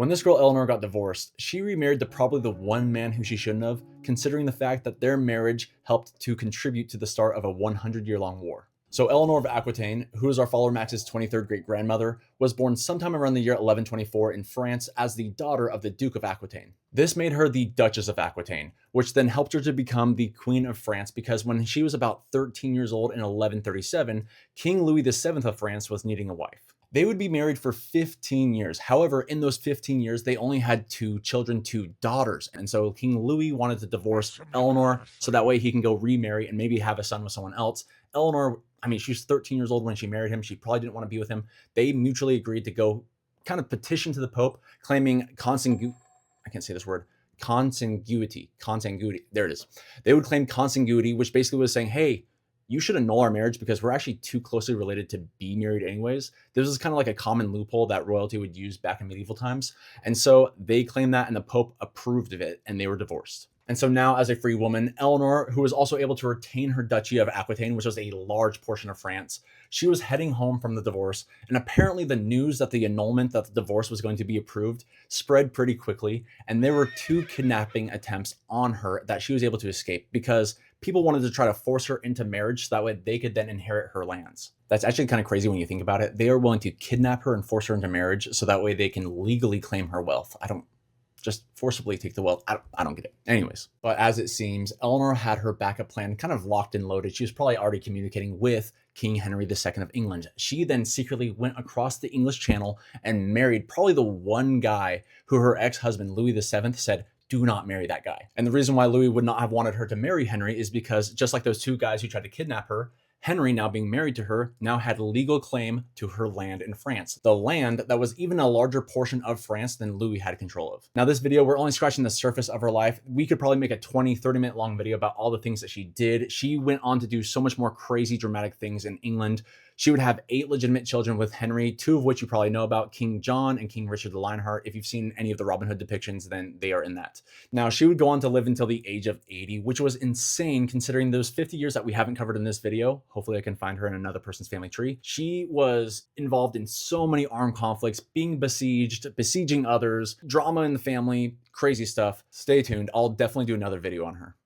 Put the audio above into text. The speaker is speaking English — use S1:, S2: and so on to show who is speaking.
S1: When this girl Eleanor got divorced, she remarried to probably the one man who she shouldn't have, considering the fact that their marriage helped to contribute to the start of a 100-year-long war. So Eleanor of Aquitaine, who is our follower Max's 23rd great grandmother, was born sometime around the year 1124 in France as the daughter of the Duke of Aquitaine. This made her the Duchess of Aquitaine, which then helped her to become the Queen of France because when she was about 13 years old in 1137, King Louis VII of France was needing a wife. They would be married for 15 years. However, in those 15 years, they only had two children, two daughters. And so King Louis wanted to divorce Eleanor so that way he can go remarry and maybe have a son with someone else. Eleanor, I mean, she was 13 years old when she married him. She probably didn't want to be with him. They mutually agreed to go kind of petition to the Pope claiming I can't say this word, consanguinity. There it is. They would claim consanguinity, which basically was saying, hey, you should annul our marriage because we're actually too closely related to be married anyways. This was kind of like a common loophole that royalty would use back in medieval times. And so they claimed that and the Pope approved of it and they were divorced. And so now as a free woman, Eleanor, who was also able to retain her duchy of Aquitaine, which was a large portion of France, she was heading home from the divorce. And apparently the news that the annulment, that the divorce was going to be approved, spread pretty quickly. And there were two kidnapping attempts on her that she was able to escape because people wanted to try to force her into marriage so that way they could then inherit her lands. That's actually kind of crazy when you think about it. They are willing to kidnap her and force her into marriage so that way they can legally claim her wealth. I don't just forcibly take the wealth. I don't get it. Anyways, but as it seems, Eleanor had her backup plan kind of locked and loaded. She was probably already communicating with King Henry II of England. She then secretly went across the English Channel and married probably the one guy who her ex-husband, Louis VII, said, do not marry that guy. And the reason why Louis would not have wanted her to marry Henry is because just like those two guys who tried to kidnap her, Henry, now being married to her, now had legal claim to her land in France. The land that was even a larger portion of France than Louis had control of. Now this video, we're only scratching the surface of her life. We could probably make a 20-30 minute long video about all the things that she did. She went on to do so much more crazy, dramatic things in England. She would have 8 legitimate children with Henry, 2 of which you probably know about, King John and King Richard the Lionheart. If you've seen any of the Robin Hood depictions, then they are in that. Now, she would go on to live until the age of 80, which was insane considering those 50 years that we haven't covered in this video. Hopefully I can find her in another person's family tree. She was involved in so many armed conflicts, being besieged, besieging others, drama in the family, crazy stuff. Stay tuned. I'll definitely do another video on her.